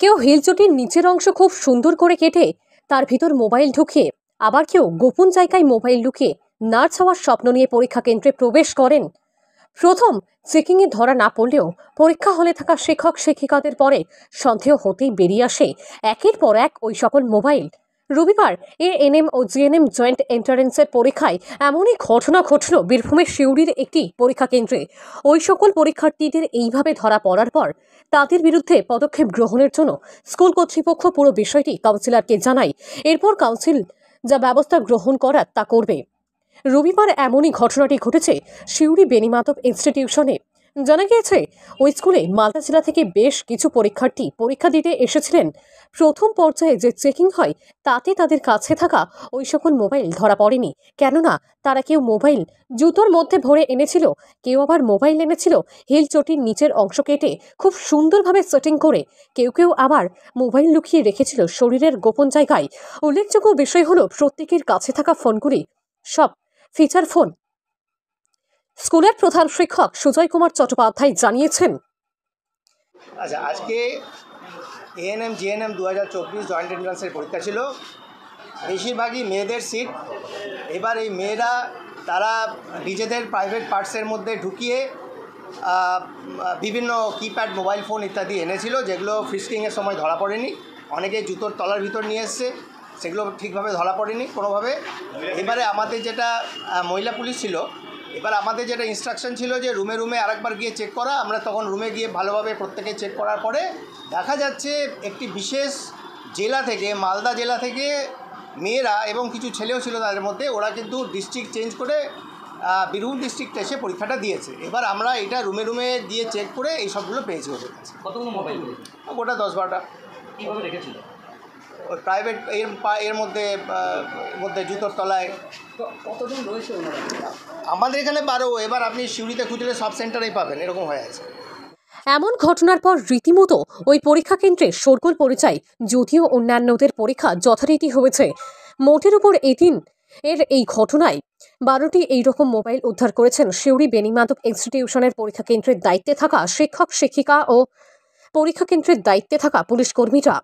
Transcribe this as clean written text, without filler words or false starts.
কেউ হিলচটির নিচের অংশ খুব সুন্দর করে কেটে তার ভিতর মোবাইল ঢুকিয়ে, আবার কেউ গোপন জায়গায় মোবাইল লুকিয়ে নার্স হওয়ার স্বপ্ন নিয়ে পরীক্ষা কেন্দ্রে প্রবেশ করেন। প্রথম চেকিংয়ে ধরা না পড়লেও পরীক্ষা হলে থাকা শিক্ষক শিক্ষিকাদের পরে সন্দেহ হতেই বেরিয়ে আসে একের পর এক ওই সকল মোবাইল। রবিবার এএনএম ও জিএনএম জয়েন্ট এন্ট্রান্সের পরীক্ষায় এমনই ঘটনা ঘটল বীরভূমের সিউড়ির একটি পরীক্ষা কেন্দ্রে। ওই সকল পরীক্ষার্থীদের এইভাবে ধরা পড়ার পর তাদের বিরুদ্ধে পদক্ষেপ গ্রহণের জন্য স্কুল কর্তৃপক্ষ পুরো বিষয়টি কাউন্সিলরকে জানায়। এরপর কাউন্সিল যা ব্যবস্থা গ্রহণ করার তা করবে। রবিবার এমনই ঘটনাটি ঘটেছে সিউড়ি বেণীমাধব ইনস্টিটিউশনে। জানা গিয়েছে ওই স্কুলে মালদা জেলা থেকে বেশ কিছু পরীক্ষার্থী পরীক্ষা দিতে এসেছিলেন। প্রথম পর্যায়ে যে চেকিং হয় তাতে তাদের কাছে থাকা ওই সকল মোবাইল ধরা পড়েনি, কেননা তারা কেউ মোবাইল জুতোর মধ্যে ভরে এনেছিল, কেউ আবার মোবাইল এনেছিল হিল চটির নিচের অংশ কেটে খুব সুন্দরভাবে সেটিং করে, কেউ কেউ আবার মোবাইল লুকিয়ে রেখেছিল শরীরের গোপন জায়গায়। উল্লেখযোগ্য বিষয় হলো প্রত্যেকের কাছে থাকা ফোনগুলি সব ফিচার ফোন। স্কুলের প্রধান শিক্ষক সুজয় কুমার চট্টোপাধ্যায় জানিয়েছেন, আচ্ছা, আজকে এএনএম জিএনএম 2024 জয়েন্ট এন্ট্রান্সের পরীক্ষা ছিল। বেশিরভাগই মেয়েদের সিট। এবার এই মেয়েরা তারা নিজেদের প্রাইভেট পার্টসের মধ্যে ঢুকিয়ে বিভিন্ন কিপ্যাড মোবাইল ফোন ইত্যাদি এনেছিল, যেগুলো ফ্রিস্কিংয়ের সময় ধরা পড়েনি। অনেকে জুতোর তলার ভিতর নিয়ে এসছে, সেগুলো ঠিকভাবে ধরা পড়েনি কোনোভাবে। এবারে আমাদের যেটা মহিলা পুলিশ ছিল, এবার আমাদের যেটা ইনস্ট্রাকশন ছিল যে রুমে রুমে আরেকবার গিয়ে চেক করা। আমরা তখন রুমে গিয়ে ভালোভাবে প্রত্যেকে চেক করার পরে দেখা যাচ্ছে একটি বিশেষ জেলা থেকে, মালদা জেলা থেকে মেয়েরা এবং কিছু ছেলেও ছিল তাদের মধ্যে, ওরা কিন্তু ডিস্ট্রিক্ট চেঞ্জ করে বীরভূম ডিস্ট্রিক্টে এসে পরীক্ষাটা দিয়েছে। এবার আমরা এটা রুমে রুমে দিয়ে চেক করে এই সবগুলো পেয়েছি ওদের কাছে। কতগুলো মোবাইল? গোটা 10-12টা। কীভাবে রেখেছিল? ওই প্রাইভেট এর মধ্যে জুতোর তলায়। কতজন রয়েছে ওনারা? আমাদের এখানে 12। এবার আপনি সিউড়িতে খুঁজলে সব সেন্টারেই পাবেন, এরকম হয়ে আছে। এমন ঘটনার পর রীতিমতো ওই পরীক্ষা কেন্দ্রে শোরগোল পড়ে যায়। যদিও অন্যান্যদের পরীক্ষা যথারীতি হয়েছে, মোটের উপর এদিন এই ঘটনায় 12টি এইরকম মোবাইল উদ্ধার করেছেন সিউড়ি বেণীমাধব ইনস্টিটিউশনের পরীক্ষা কেন্দ্রের দায়িত্বে থাকা শিক্ষক শিক্ষিকা ও পরীক্ষা কেন্দ্রের দায়িত্বে থাকা পুলিশ কর্মীরা।